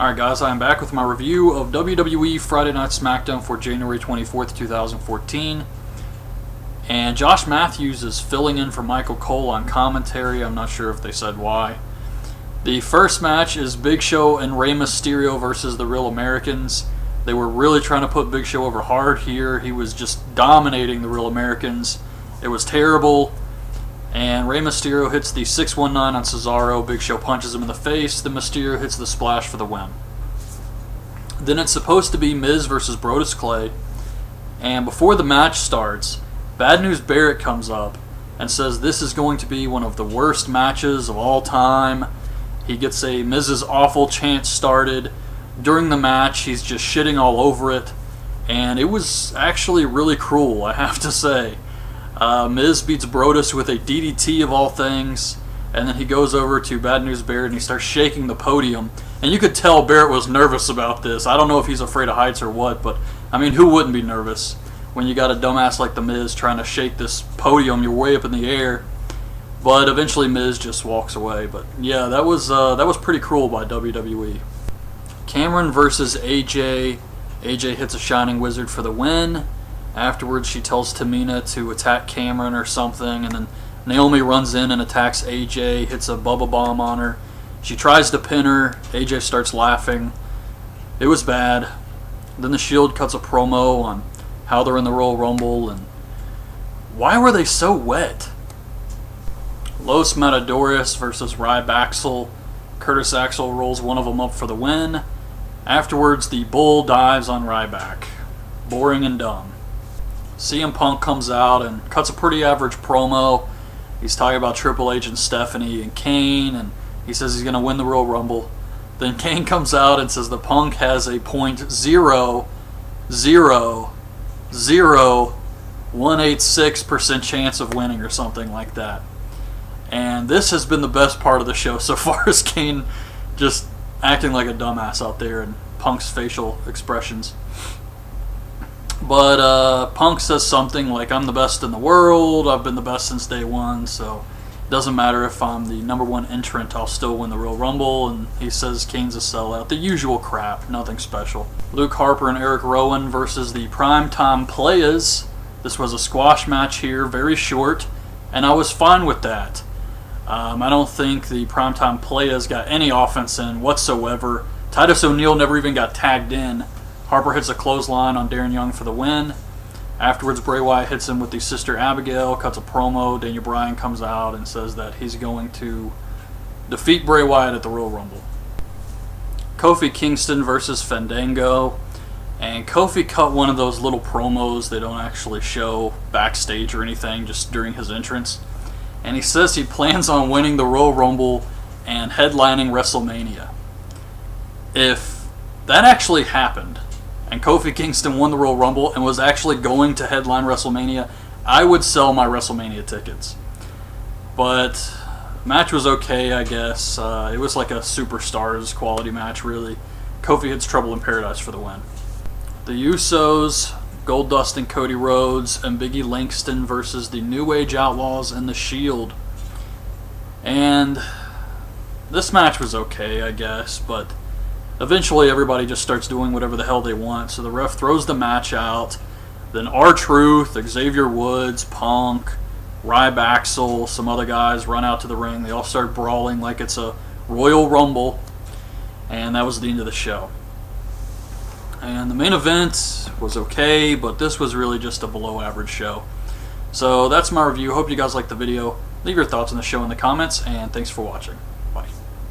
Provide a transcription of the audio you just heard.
Alright guys, I am back with my review of WWE Friday Night Smackdown for January 24th, 2014. And Josh Matthews is filling in for Michael Cole on commentary. I'm not sure if they said why. The first match is Big Show and Rey Mysterio versus the Real Americans. They were really trying to put Big Show over hard here. He was just dominating the Real Americans. It was terrible. And Rey Mysterio hits the 619 on Cesaro. Big Show punches him in the face. Then Mysterio hits the splash for the win. Then it's supposed to be Miz versus Brodus Clay. And before the match starts, Bad News Barrett comes up and says this is going to be one of the worst matches of all time. He gets a Miz's Awful chant started. During the match, he's just shitting all over it. And it was actually really cruel, I have to say. Miz beats Brodus with a DDT of all things, and then he goes over to Bad News Barrett and he starts shaking the podium. And you could tell Barrett was nervous about this. I don't know if he's afraid of heights or what, but I mean, who wouldn't be nervous when you got a dumbass like the Miz trying to shake this podium? You're way up in the air. But eventually Miz just walks away. But yeah, that was pretty cruel by WWE. Cameron versus AJ. AJ hits a Shining Wizard for the win. Afterwards, she tells Tamina to attack Cameron or something, and then Naomi runs in and attacks AJ, hits a Bubba Bomb on her. She tries to pin her. AJ starts laughing. It was bad. Then the Shield cuts a promo on how they're in the Royal Rumble, and why were they so wet? Los Matadores versus Ryback. Curtis Axel rolls one of them up for the win. Afterwards, the Bull dives on Ryback. Boring and dumb. CM Punk comes out and cuts a pretty average promo. He's talking about Triple H and Stephanie and Kane, and he says he's going to win the Royal Rumble. Then Kane comes out and says the Punk has a .0000186% chance of winning or something like that. And this has been the best part of the show so far, is Kane just acting like a dumbass out there and Punk's facial expressions. But Punk says something like, I'm the best in the world, I've been the best since day one, so it doesn't matter if I'm the #1 entrant, I'll still win the Royal Rumble. And he says Kane's a sellout. The usual crap, nothing special. Luke Harper and Eric Rowan versus the Primetime Playas. This was a squash match here, very short, and I was fine with that. I don't think the Primetime Playas got any offense in whatsoever. Titus O'Neil never even got tagged in. Harper hits a clothesline on Darren Young for the win. Afterwards, Bray Wyatt hits him with the Sister Abigail, cuts a promo. Daniel Bryan comes out and says that he's going to defeat Bray Wyatt at the Royal Rumble. Kofi Kingston versus Fandango. And Kofi cut one of those little promos they don't actually show backstage or anything, just during his entrance. And he says he plans on winning the Royal Rumble and headlining WrestleMania. If that actually happened, and Kofi Kingston won the Royal Rumble and was actually going to headline WrestleMania, I would sell my WrestleMania tickets. But match was okay, I guess. It was like a Superstars quality match, really. Kofi hits Trouble in Paradise for the win. The Usos, Goldust and Cody Rhodes, and Biggie Langston versus the New Age Outlaws and the Shield. And this match was okay, I guess, but eventually everybody just starts doing whatever the hell they want, so the ref throws the match out. Then R-Truth, Xavier Woods, Punk, Ryback, some other guys run out to the ring. They all start brawling like it's a Royal Rumble, and that was the end of the show. And the main event was okay, but this was really just a below average show. So that's my review. Hope you guys liked the video. Leave your thoughts on the show in the comments, and thanks for watching.